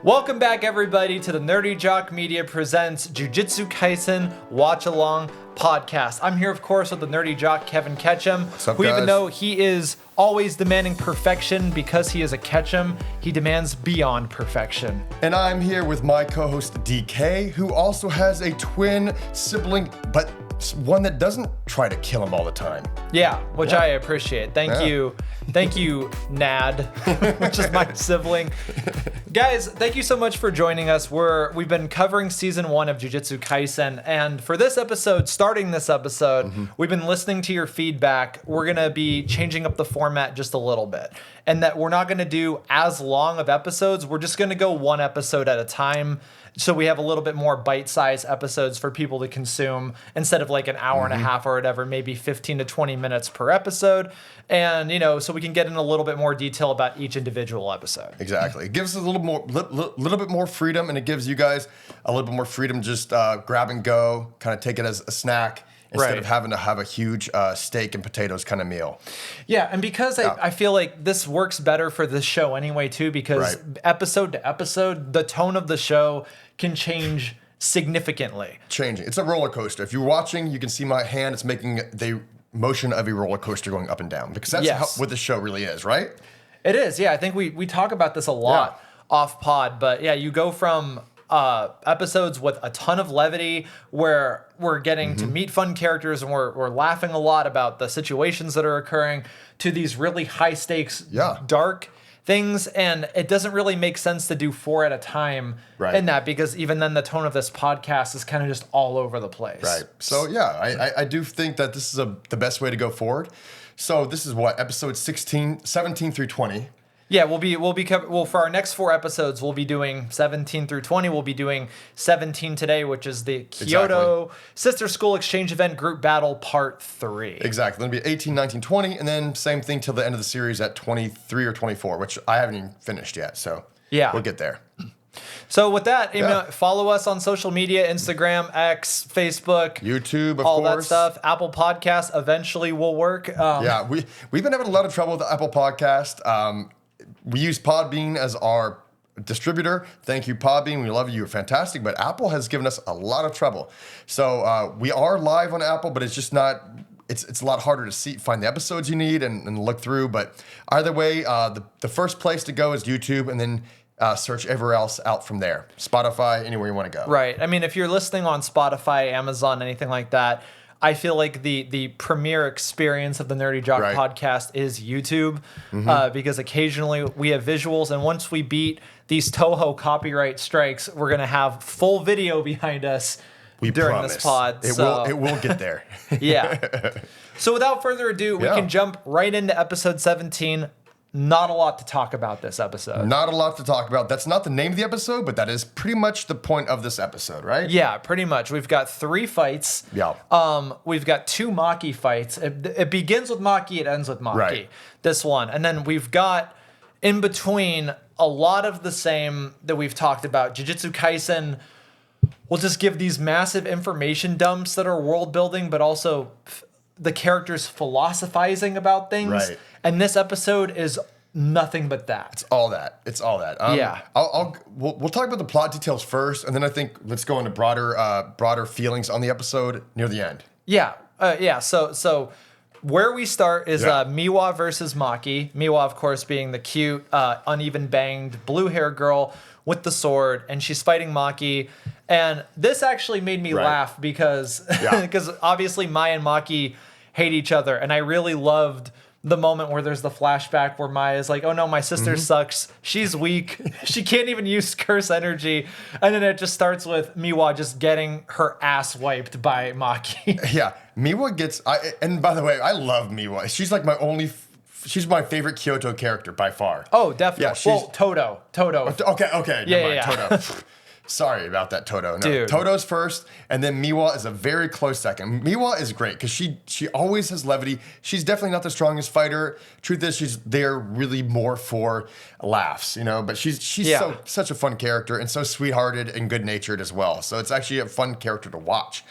Welcome back, everybody, to the Nerdy Jock Media presents Jujutsu Kaisen Watch Along podcast. I'm here, of course, with the Nerdy Jock, Kevin Ketchum, What's up, guys? even though he is always demanding perfection because he is a Ketchum, he demands beyond perfection. And I'm here with my co-host DK, who also has a twin sibling, but one that doesn't try to kill him all the time. Yeah, which I appreciate. Thank you, Nad, which is my sibling. Guys, thank you so much for joining us. We've been covering season 1 of Jujutsu Kaisen, and for this episode, starting this episode, we've been listening to your feedback. We're gonna be changing up the format just a little bit, and that we're not gonna do as long of episodes. We're just gonna go one episode at a time, so we have a little bit more bite-sized episodes for people to consume instead of like an hour and a half or whatever, maybe 15 to 20 minutes per episode. And, so we can get in a little bit more detail about each individual episode. Exactly. It gives us a little bit more freedom, and it gives you guys a little bit more freedom. Just grab and go, kind of take it as a snack instead of having to have a huge steak and potatoes kind of meal. Yeah, and because I feel like this works better for this show anyway, too, because episode to episode, the tone of the show can change significantly. It's a roller coaster. If you're watching, you can see my hand. It's making the motion of a roller coaster going up and down, because that's what the show really is, right? It is, yeah. I think we talk about this a lot off pod, but yeah, you go from episodes with a ton of levity where we're getting to meet fun characters and we're laughing a lot about the situations that are occurring, to these really high stakes, dark things, and it doesn't really make sense to do 4 at a time in that, because even then the tone of this podcast is kind of just all over the place. Right. So yeah, I do think that this is the best way to go forward. So this is what, episode 17 through 20. Yeah, for our next 4 episodes, we'll be doing 17 through 20. We'll be doing 17 today, which is the Kyoto Sister School Exchange Event Group Battle Part 3. Exactly. It'll be 18, 19, 20, and then same thing till the end of the series at 23 or 24, which I haven't even finished yet. So we'll get there. So with that, follow us on social media, Instagram, X, Facebook, YouTube, all that stuff. Apple Podcasts eventually will work. We've been having a lot of trouble with the Apple Podcast. We use Podbean as our distributor. Thank you, Podbean. We love you. You're fantastic. But Apple has given us a lot of trouble. So we are live on Apple, but it's just not. It's a lot harder to find the episodes you need and look through. But either way, the first place to go is YouTube, and then search everywhere else out from there. Spotify, anywhere you want to go. Right. I mean, if you're listening on Spotify, Amazon, anything like that, I feel like the premier experience of the Nerdy Jock podcast is YouTube, because occasionally we have visuals, and once we beat these Toho copyright strikes, we're going to have full video behind us during this pod. It will get there. So without further ado, we can jump right into episode 17. Not a lot to talk about this episode. Not a lot to talk about. That's not the name of the episode, but that is pretty much the point of this episode, right? Yeah, pretty much. We've got 3 fights. Yeah. We've got 2 Maki fights. It begins with Maki, it ends with Maki. This one. And then we've got, in between, a lot of the same that we've talked about. Jujutsu Kaisen will just give these massive information dumps that are world building, but also the characters philosophizing about things. Right. And this episode is nothing but that. It's all that. We'll talk about the plot details first, and then I think let's go into broader feelings on the episode near the end. So where we start is Miwa versus Maki. Miwa, of course, being the cute, uneven banged blue hair girl with the sword, and she's fighting Maki. And this actually made me laugh because obviously Mai and Maki hate each other, and I really loved the moment where there's the flashback where Maya is like, oh no, my sister sucks. She's weak. She can't even use curse energy. And then it just starts with Miwa just getting her ass wiped by Maki. Yeah. Miwa gets, and by the way, I love Miwa. She's like she's my favorite Kyoto character by far. Oh, definitely. Yeah, Toto. Okay. Yeah. Toto. Sorry about that, Toto. No, dude. Toto's first, and then Miwa is a very close second. Miwa is great because she always has levity. She's definitely not the strongest fighter. Truth is, she's there really more for laughs, But she's such a fun character, and so sweethearted and good natured as well. So it's actually a fun character to watch.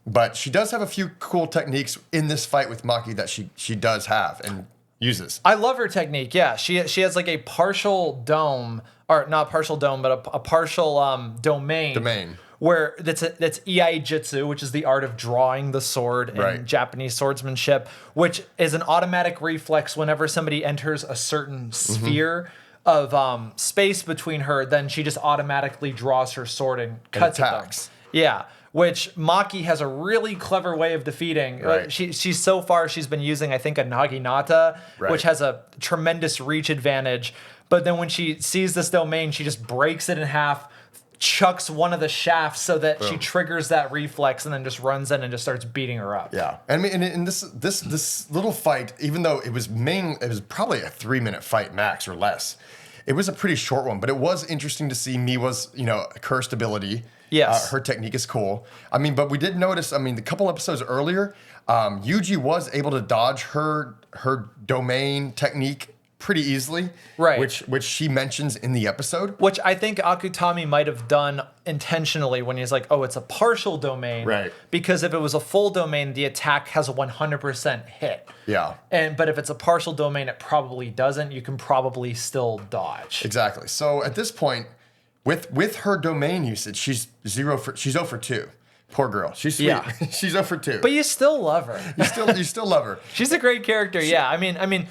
But she does have a few cool techniques in this fight with Maki that she does have and uses. I love her technique. Yeah, she has like a partial dome or not partial dome, but a partial domain. Where that's iaijutsu, which is the art of drawing the sword in Japanese swordsmanship, which is an automatic reflex whenever somebody enters a certain sphere of space between her, then she just automatically draws her sword and cuts at them. Yeah, which Maki has a really clever way of defeating. She's so far, she's been using, I think, a naginata, which has a tremendous reach advantage. But then when she sees this domain, she just breaks it in half, chucks one of the shafts so that she triggers that reflex, and then just runs in and just starts beating her up. Yeah, I mean, and this little fight, even though it was probably a 3-minute fight max or less. It was a pretty short one, but it was interesting to see Miwa's, cursed ability. Yes, her technique is cool. I mean, but we did notice. I mean, a couple episodes earlier, Yuji was able to dodge her domain technique pretty easily, which she mentions in the episode. Which I think Akutami might have done intentionally when he's like, oh, it's a partial domain. Right. Because if it was a full domain, the attack has a 100% hit. Yeah. But if it's a partial domain, it probably doesn't. You can probably still dodge. Exactly. So at this point, with her domain usage, she's 0 for 2. Poor girl. She's sweet. Yeah. She's 0 for 2. But you still love her. You still love her. She's a great character. Yeah. I mean,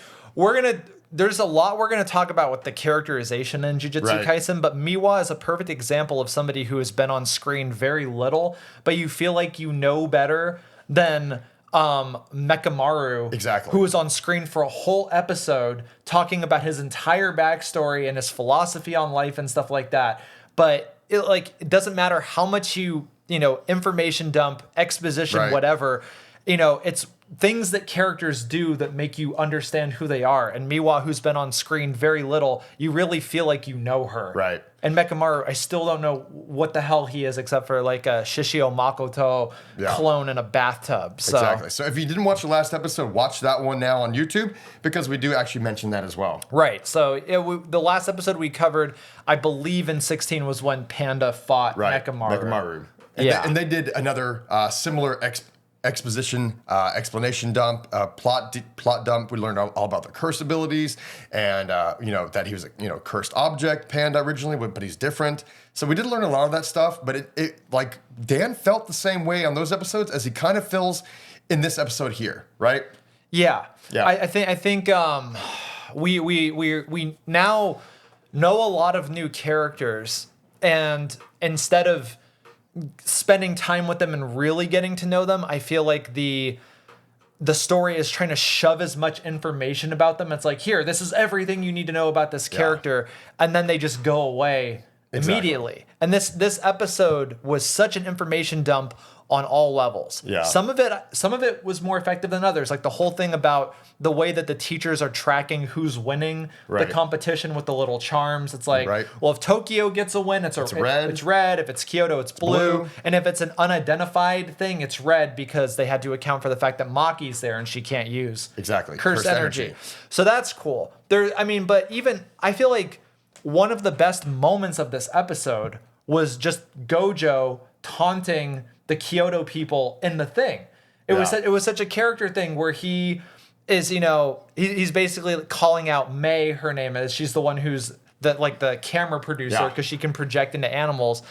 there's a lot we're going to talk about with the characterization in Jujutsu Kaisen, but Miwa is a perfect example of somebody who has been on screen very little, but you feel like you know better than Mekamaru, who was on screen for a whole episode talking about his entire backstory and his philosophy on life and stuff like that. But it doesn't matter how much information dump, exposition, whatever, it's things that characters do that make you understand who they are. And Miwa, who's been on screen very little, you really feel like you know her. Right. And Mekamaru, I still don't know what the hell he is except for like a Shishio Makoto clone in a bathtub. So. Exactly. So if you didn't watch the last episode, watch that one now on YouTube because we do actually mention that as well. Right. So the last episode we covered, I believe in 16 was when Panda fought Mekamaru. And they did another similar explanation dump, plot dump. We learned all about the curse abilities and, that he was a, cursed object Panda originally, but he's different. So we did learn a lot of that stuff, but it like Dan felt the same way on those episodes as he kind of feels in this episode here, right? Yeah. I think we now know a lot of new characters, and instead of spending time with them and really getting to know them, I feel like the story is trying to shove as much information about them. It's like, here, this is everything you need to know about this character, and then they just go away immediately. And this episode was such an information dump on all levels. Yeah. Some of it was more effective than others. Like the whole thing about the way that the teachers are tracking who's winning the competition with the little charms. It's like, well, if Tokyo gets a win, it's red. It's red. If it's Kyoto, it's blue. And if it's an unidentified thing, it's red because they had to account for the fact that Maki's there and she can't use cursed energy. So that's cool. But even I feel like one of the best moments of this episode was just Gojo taunting the Kyoto people in the thing. It was such a character thing where he is, he's basically calling out May, her name is. She's the one who's the camera producer because she can project into animals.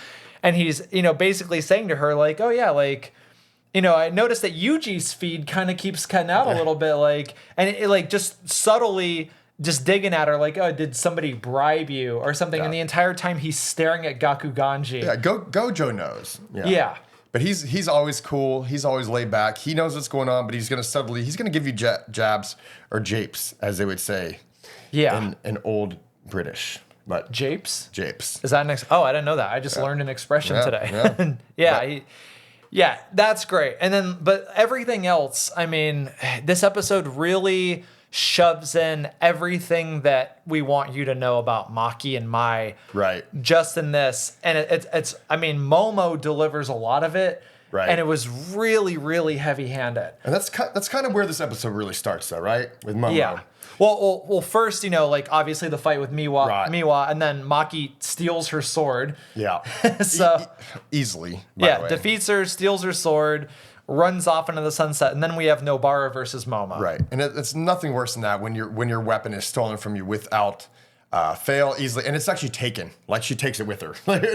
And he's, basically saying to her like, oh yeah, like, I noticed that Yuji's feed kind of keeps cutting out a little bit, like, and it just subtly just digging at her like, oh, did somebody bribe you or something? And the entire time he's staring at Gakuganji. Yeah, Gojo knows. Yeah. But he's always cool. He's always laid back. He knows what's going on, but he's going to give you jabs or japes, as they would say. Yeah. In old British. But japes? Japes. Is that oh, I didn't know that. I just learned an expression today. Yeah. That's great. And then, but everything else, this episode really shoves in everything that we want you to know about Maki and Mai. Right. Just in this. And it's Momo delivers a lot of it. Right. And it was really, really heavy-handed. And that's kind of where this episode really starts, though, right? With Momo. Yeah. Well, first, obviously the fight with Miwa, and then Maki steals her sword. Yeah. So easily. By the way. Defeats her, steals her sword, runs off into the sunset, and then we have Nobara versus Momo. Right, and it's nothing worse than that when your weapon is stolen from you without fail easily, and it's actually taken. Like she takes it with her.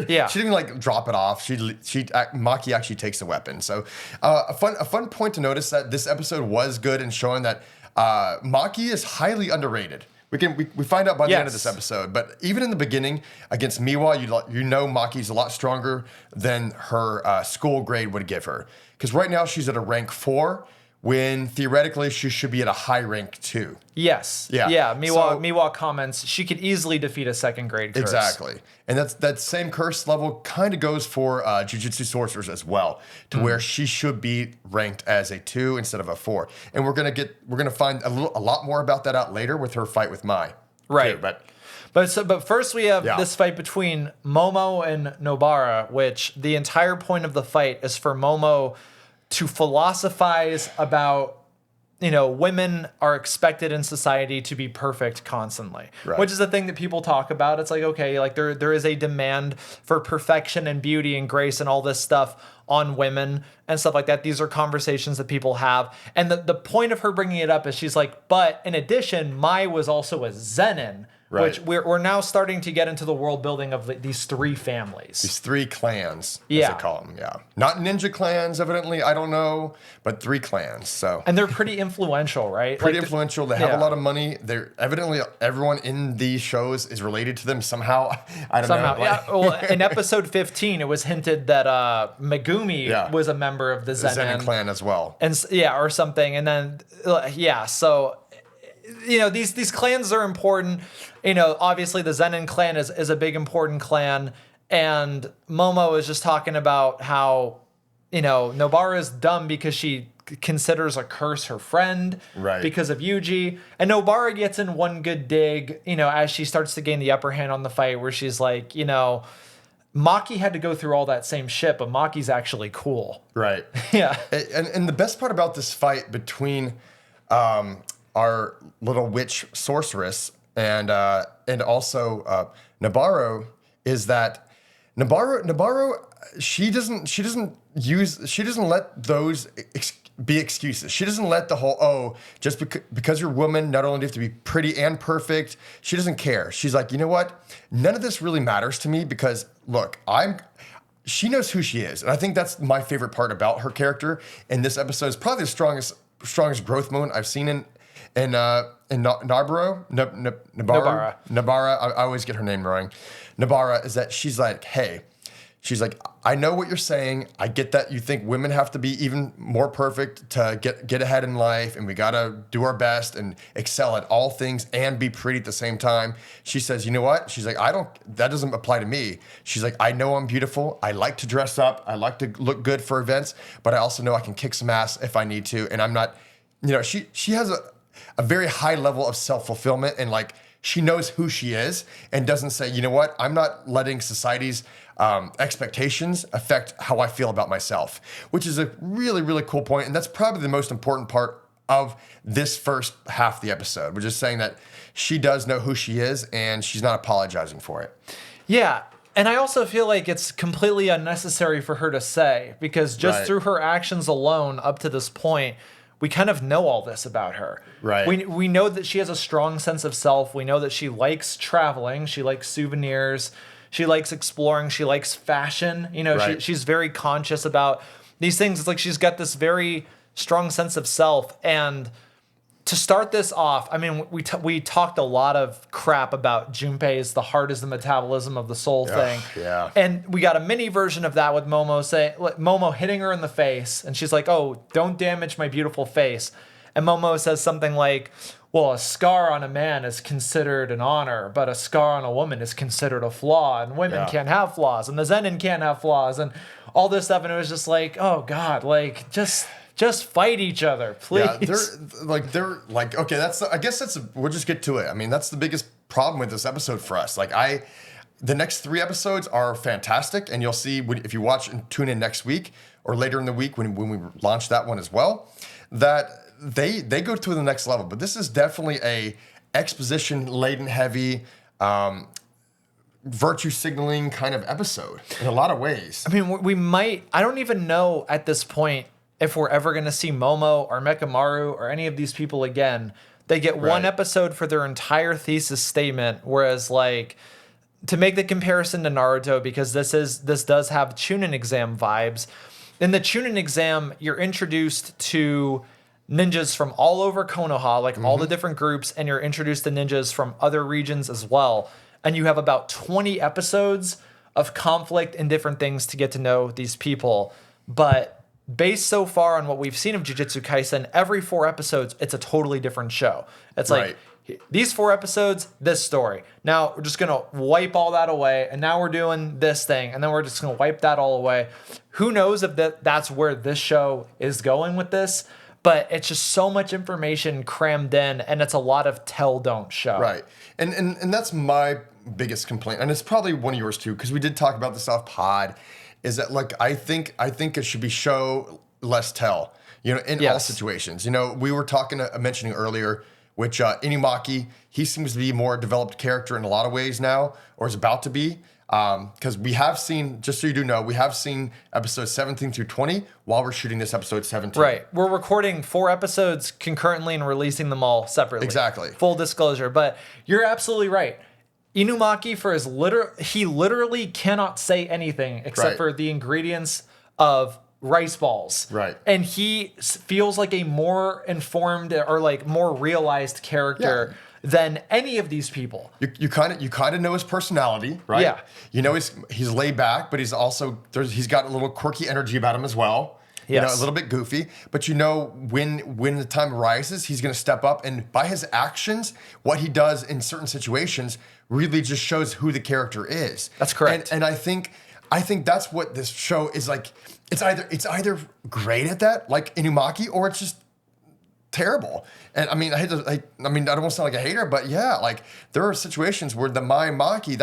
Yeah. She didn't like drop it off. Maki actually takes the weapon. So a fun point to notice that this episode was good in showing that Maki is highly underrated. We find out by the end of this episode, but even in the beginning against Miwa, you know Maki's a lot stronger than her school grade would give her. Because right now she's at a rank 4, when theoretically she should be at a high rank 2. Yes. Yeah. Miwa comments she could easily defeat a 2nd grade curse. Exactly. And that same curse level kind of goes for Jujutsu sorcerers as well, to where she should be ranked as a 2 instead of a 4. And we're gonna find a lot more about that out later with her fight with Mai. Right. Too, but first we have this fight between Momo and Nobara, which the entire point of the fight is for Momo to philosophize about, women are expected in society to be perfect constantly, which is a thing that people talk about. It's like, okay, like there is a demand for perfection and beauty and grace and all this stuff on women and stuff like that. These are conversations that people have. And the point of her bringing it up is she's like, but in addition, Mai was also a Zenin. Which we're now starting to get into the world building of these 3 families. These 3 clans, as they call them, Not ninja clans, evidently, I don't know, but 3 clans, so. And they're pretty influential, right? Pretty influential. They have a lot of money. They're evidently, everyone in these shows is related to them somehow. I don't know. Well, in episode 15, it was hinted that Megumi was a member of the Zenin clan as well. And or something. And then, so... these clans are important. Obviously the Zenin clan is a big important clan, and Momo is just talking about how, Nobara is dumb because she considers a curse her friend because of Yuji, and Nobara gets in one good dig, as she starts to gain the upper hand on the fight, where she's like, Maki had to go through all that same shit, but Maki's actually cool. Right. Yeah. And the best part about this fight between our little witch sorceress and also Nobara is that Nobara she doesn't let those be excuses. She doesn't let the whole just because you're a woman, not only do you have to be pretty and perfect. She doesn't care. She's like, you know what? None of this really matters to me because look, she knows who she is, and I think that's my favorite part about her character in this episode. Is probably the strongest growth moment I've seen in Nobara. I always get her name wrong. Nobara is that she's like, hey, she's like, I know what you're saying. I get that you think women have to be even more perfect to get ahead in life, and we gotta do our best and excel at all things and be pretty at the same time. She says, you know what? She's like, that doesn't apply to me. She's like, I know I'm beautiful. I like to dress up. I like to look good for events, but I also know I can kick some ass if I need to, and I'm not, she has a very high level of self-fulfillment, and like she knows who she is and doesn't say, you know what, I'm not letting society's expectations affect how I feel about myself, which is a really, really cool point. And that's probably the most important part of this first half of the episode. We're just saying that she does know who she is and she's not apologizing for it. Yeah. And I also feel like it's completely unnecessary for her to say, because just through her actions alone up to this point, we kind of know all this about her. Right. We know that she has a strong sense of self. We know that she likes traveling. She likes souvenirs. She likes exploring. She likes fashion. She's very conscious about these things. It's like she's got this very strong sense of self. And to start this off, I mean, we talked a lot of crap about Junpei's "the heart is the metabolism of the soul" thing. Yeah. And we got a mini version of that with Momo hitting her in the face, and she's like, "Oh, don't damage my beautiful face." And Momo says something like, well, a scar on a man is considered an honor, but a scar on a woman is considered a flaw, and women can't have flaws, and the Zenin can't have flaws, and all this stuff. And it was just like, oh God, like just fight each other, please. Yeah, they're like, okay, we'll just get to it. I mean, that's the biggest problem with this episode for us. The next 3 episodes are fantastic, and you'll see if you watch and tune in next week or later in the week when we launch that one as well, that they go to the next level. But this is definitely a exposition-laden heavy, virtue signaling kind of episode in a lot of ways. I mean, I don't even know at this point if we're ever going to see Momo or Mekamaru or any of these people again. They get one episode for their entire thesis statement, whereas like to make the comparison to Naruto, because this does have Chunin exam vibes. In the Chunin exam, you're introduced to ninjas from all over Konoha, like all the different groups, and you're introduced to ninjas from other regions as well. And you have about 20 episodes of conflict and different things to get to know these people. But based so far on what we've seen of Jujutsu Kaisen, every 4 episodes, it's a totally different show. It's like, these 4 episodes, this story. Now we're just going to wipe all that away. And now we're doing this thing. And then we're just going to wipe that all away. Who knows if that's where this show is going with this. But it's just so much information crammed in. And it's a lot of tell, don't show. Right. And that's my biggest complaint. And it's probably one of yours too, because we did talk about this off pod. Is that like, I think it should be show, less tell. You know, in all situations. You know, we were mentioning earlier, which Inumaki, he seems to be a more developed character in a lot of ways now, or is about to be. Because we have seen, just so you do know, we have seen episodes 17 through 20 while we're shooting this episode 17. Right. We're recording 4 episodes concurrently and releasing them all separately. Exactly. Full disclosure. But you're absolutely right. Inumaki, he literally cannot say anything except for the ingredients of rice balls. Right. And he feels like a more informed or like more realized character than any of these people. You kind of know his personality, right? Yeah. You know he's laid back, but he's got a little quirky energy about him as well. You know, a little bit goofy, but you know when the time arises, he's going to step up, and by his actions, what he does in certain situations really just shows who the character is. That's correct. And I think that's what this show is like. It's either great at that, like Inumaki, or it's just terrible. And I mean, I don't want to sound like a hater, but yeah, like there are situations where the Mai Maki,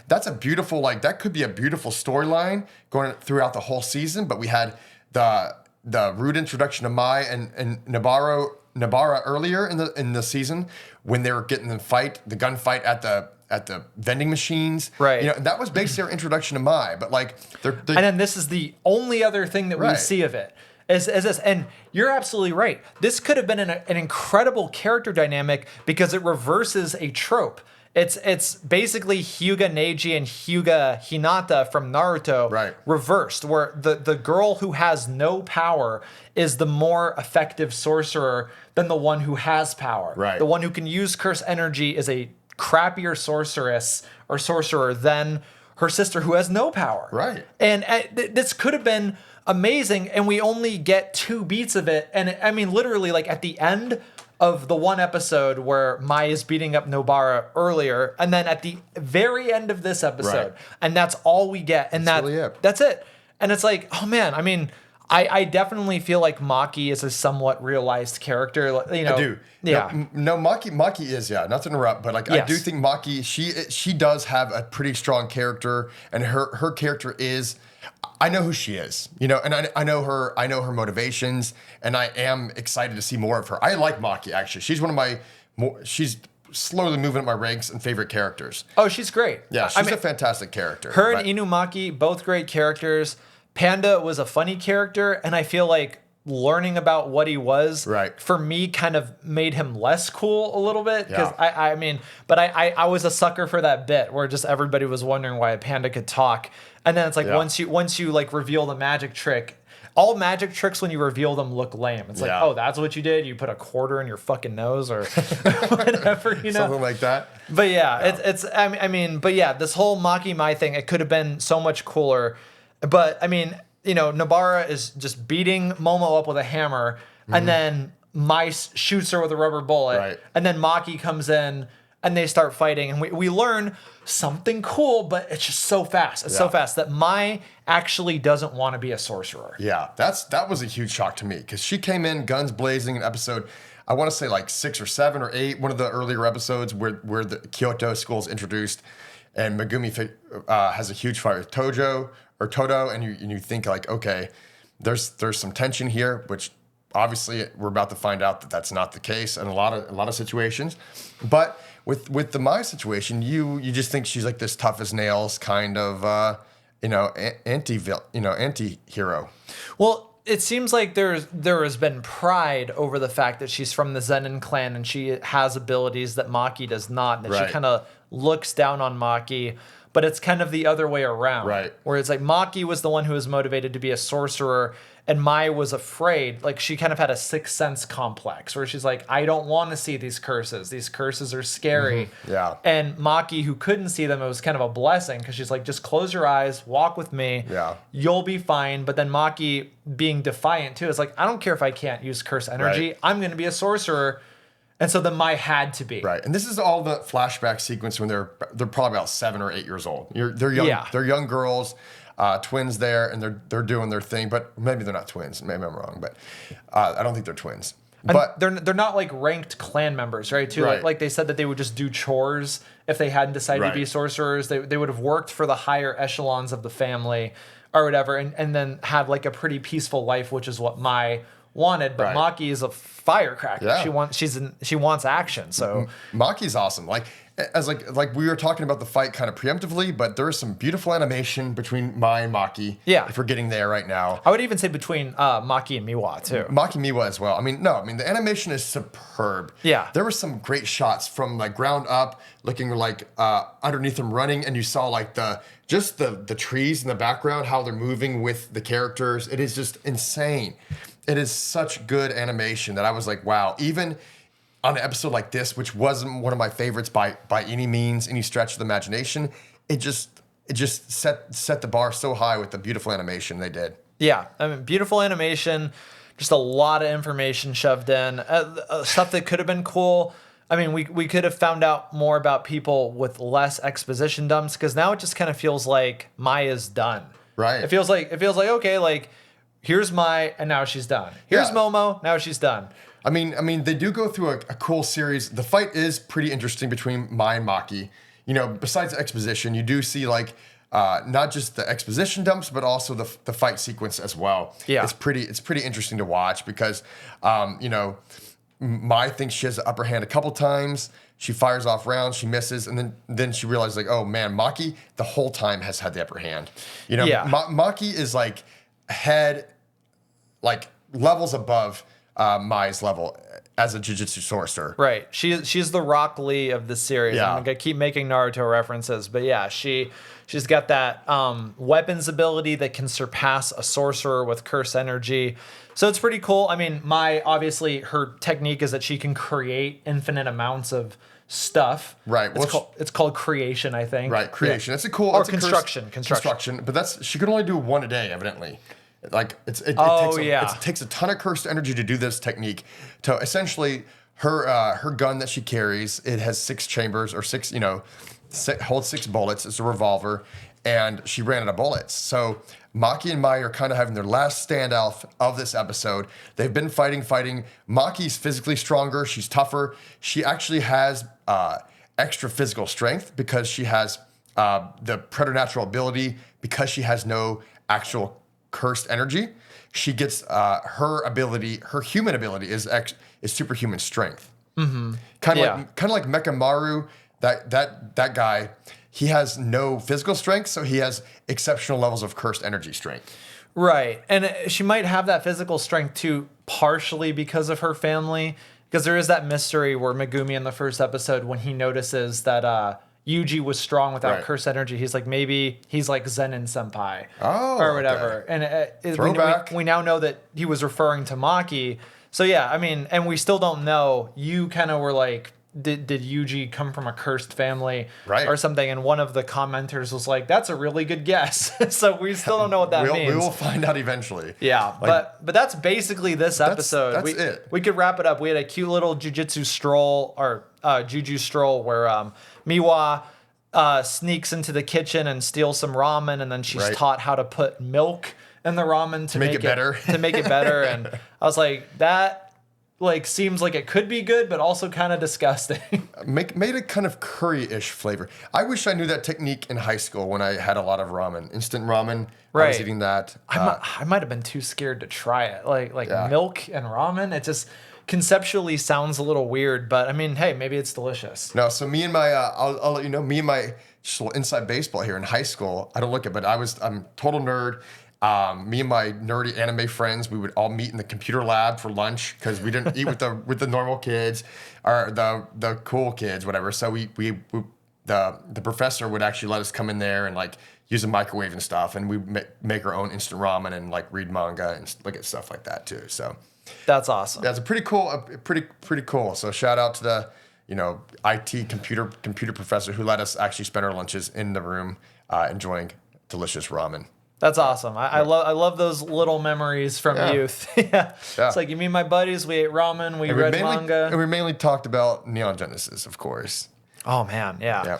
that's a beautiful, like that could be a beautiful storyline going throughout the whole season. But we had the rude introduction of Mai and Nabara earlier in the season when they were getting the gunfight at the vending machines. Right. You know, that was basically our introduction to Mai. But like and then this is the only other thing that we see of it. Is this, and you're absolutely right. This could have been an incredible character dynamic because it reverses a trope. It's basically Hyuga Neji and Hyuga Hinata from Naruto reversed, where the girl who has no power is the more effective sorcerer than the one who has power. Right. The one who can use curse energy is a crappier sorceress or sorcerer than her sister who has no power. Right. And this could have been amazing, and we only get 2 beats of it. And I mean, literally, like at the end of the one episode where Mai is beating up Nobara earlier, and then at the very end of this episode, and that's all we get, and that's it. And it's like, oh man, I mean, I definitely feel like Maki is a somewhat realized character. You know, I do. Yeah. No, Maki is, not to interrupt, but like I do think Maki, she does have a pretty strong character, and her character is, I know who she is, you know, and I know her motivations, and I am excited to see more of her. I like Maki, actually. She's one of she's slowly moving up my ranks and favorite characters. Oh, she's great. Yeah, she's a fantastic character. Her and Inumaki, both great characters. Panda was a funny character, and I feel like learning about what he was, for me, kind of made him less cool a little bit. Because I was a sucker for that bit where just everybody was wondering why a panda could talk. And then it's like once you like reveal the magic trick, all magic tricks when you reveal them look lame. It's like, oh, that's what you did? You put a quarter in your fucking nose or whatever, you know? Something like that. But this whole Maki Mai thing, it could have been so much cooler. But I mean, you know, Nobara is just beating Momo up with a hammer, and then Mai shoots her with a rubber bullet, and then Maki comes in, and they start fighting, and we learn something cool, but it's just so fast. It's so fast that Mai actually doesn't want to be a sorcerer. Yeah, that was a huge shock to me, because she came in guns blazing in episode, I want to say like 6 or 7 or 8, one of the earlier episodes where the Kyoto school is introduced, and Megumi has a huge fight with Todo, and you think like, okay, there's some tension here, which obviously we're about to find out that that's not the case in a lot of situations. But with the Mai situation, you just think she's like this tough as nails kind of anti-hero. Well, it seems like there has been pride over the fact that she's from the Zenin clan and she has abilities that Maki does not. That she kind of looks down on Maki, but it's kind of the other way around. Right. Where it's like Maki was the one who was motivated to be a sorcerer, and Mai was afraid. Like she kind of had a sixth sense complex where she's like, I don't want to see these curses. These curses are scary. Mm-hmm. Yeah. And Maki, who couldn't see them, it was kind of a blessing because she's like, just close your eyes, walk with me. Yeah. You'll be fine. But then Maki, being defiant too, is like, I don't care if I can't use curse energy. I'm going to be a sorcerer. And so then Mai had to be. Right. And this is all the flashback sequence when they're probably about 7 or 8 years old. They're young. Yeah. They're young girls, twins there, and they're doing their thing. But maybe they're not twins. Maybe I'm wrong. But I don't think they're twins. But they're not like ranked clan members, right? Too like they said that they would just do chores if they hadn't decided to be sorcerers. They would have worked for the higher echelons of the family or whatever, and then have like a pretty peaceful life, which is what Mai wanted. But Maki is a firecracker. Yeah. She wants action. So Maki's awesome. Like we were talking about the fight kind of preemptively, but there is some beautiful animation between Mai and Maki. Yeah. If we're getting there right now. I would even say between Maki and Miwa too. Maki and Miwa as well. I mean, the animation is superb. Yeah. There were some great shots from like ground up, looking like underneath them running, and you saw like the trees in the background, how they're moving with the characters. It is just insane. It is such good animation that I was like, wow, even on an episode like this, which wasn't one of my favorites by any means, any stretch of the imagination, it just set the bar so high with the beautiful animation they did. Yeah, I mean, beautiful animation, just a lot of information shoved in, stuff that could have been cool. I mean, we could have found out more about people with less exposition dumps, because now it just kind of feels like Maya's done. Right. It feels like okay, like here's Mai, and now she's done. Here's Momo, now she's done. I mean, they do go through a cool series. The fight is pretty interesting between Mai and Maki. You know, besides the exposition, you do see like not just the exposition dumps, but also the fight sequence as well. Yeah, it's pretty interesting to watch because Mai thinks she has the upper hand a couple times. She fires off rounds, she misses, and then she realizes like, oh man, Maki the whole time has had the upper hand. You know, Maki is like head, like levels above Mai's level as a Jujutsu sorcerer. Right. She's the Rock Lee of the series. Yeah. I'm gonna keep making Naruto references, but yeah, she's got that weapons ability that can surpass a sorcerer with curse energy. So it's pretty cool. I mean, Mai, obviously her technique is that she can create infinite amounts of stuff. Right. It's called creation, I think. Right. Creation. Yeah. It's a cool. Or it's construction. Construction. But she can only do one a day, evidently. Like it takes a ton of cursed energy to do this technique. So essentially, her gun that she carries, it has 6 chambers or 6, holds 6 bullets. It's a revolver, and she ran out of bullets. So Maki and Mai are kind of having their last standoff of this episode. They've been fighting. Maki's physically stronger. She's tougher. She actually has extra physical strength because she has the preternatural ability, because she has no actual cursed energy. She gets her human ability is superhuman strength. Mm-hmm. Kind of like Mechamaru, that guy. He has no physical strength, so he has exceptional levels of cursed energy strength. Right, and she might have that physical strength too, partially because of her family. Because there is that mystery where Megumi in the first episode, when he notices that Yuji was strong without cursed energy, he's like, maybe he's like Zenin senpai or whatever. Okay. And we now know that he was referring to Maki. So yeah, I mean, and we still don't know. You kind of were like, did Yuji come from a cursed family or something? And one of the commenters was like, that's a really good guess. So we still don't know what that means. We will find out eventually. Yeah, but that's basically this episode. That's it. We could wrap it up. We had a cute little Jujutsu stroll, or Juju stroll, where Miwa sneaks into the kitchen and steals some ramen, and then she's taught how to put milk in the ramen to make it better. And I was like, that seems like it could be good, but also kind of disgusting. Made a kind of curry-ish flavor. I wish I knew that technique in high school when I had a lot of ramen, instant ramen. I was eating that. I might have been too scared to try it. Milk and ramen, it just conceptually sounds a little weird, but I mean, hey, maybe it's delicious. No, so me and my, I'll let you know, me and my just a little inside baseball here in high school. I don't look it, but I'm total nerd. Me and my nerdy anime friends, we would all meet in the computer lab for lunch because we didn't eat with the normal kids or the cool kids, whatever. So the professor would actually let us come in there and like use a microwave and stuff, and we make our own instant ramen and like read manga and look at stuff like that too. So that's awesome. That's a pretty cool. So shout out to the IT computer professor who let us actually spend our lunches in the room enjoying delicious ramen. That's awesome. I love those little memories from youth. Yeah. It's like, you meet my buddies, we ate ramen, we read manga. And we mainly talked about Neon Genesis, of course. Oh, man. Yeah.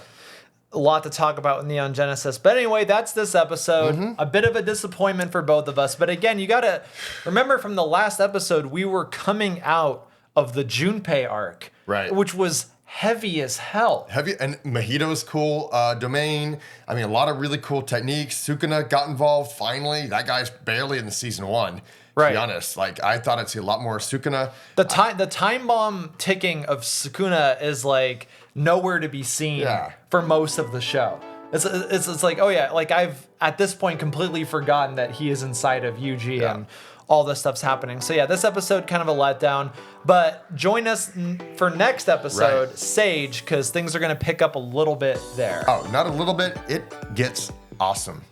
A lot to talk about with Neon Genesis. But anyway, that's this episode. A bit of a disappointment for both of us. But again, you got to remember from the last episode, we were coming out of the Junpei arc. Right. Which was heavy as hell. Heavy, and Mahito's cool domain. I mean, a lot of really cool techniques. Sukuna got involved finally. That guy's barely in the season 1. To be honest, like I thought I'd see a lot more Sukuna. The time bomb ticking of Sukuna is like nowhere to be seen for most of the show. It's like, oh yeah, like I've at this point completely forgotten that he is inside of Yuji and all this stuff's happening. So yeah, this episode kind of a letdown, but join us for next episode, Sage, because things are going to pick up a little bit there. Oh, not a little bit. It gets awesome.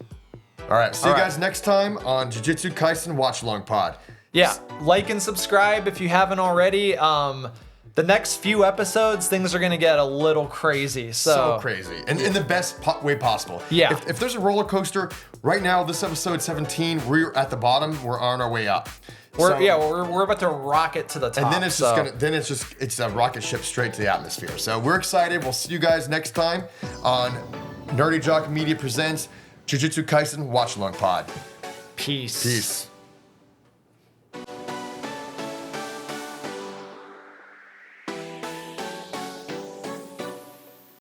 All right, see you guys next time on Jujutsu Kaisen Watch Along Pod. Yeah, like and subscribe if you haven't already. The next few episodes, things are going to get a little crazy. So crazy. And in the best way possible. Yeah. If there's a roller coaster, right now, this episode 17, we're at the bottom. We're on our way up. We're about to rocket to the top. And then it's a rocket ship straight to the atmosphere. So we're excited. We'll see you guys next time on Nerdy Jock Media Presents Jujutsu Kaisen Watch Along Pod. Peace. Peace.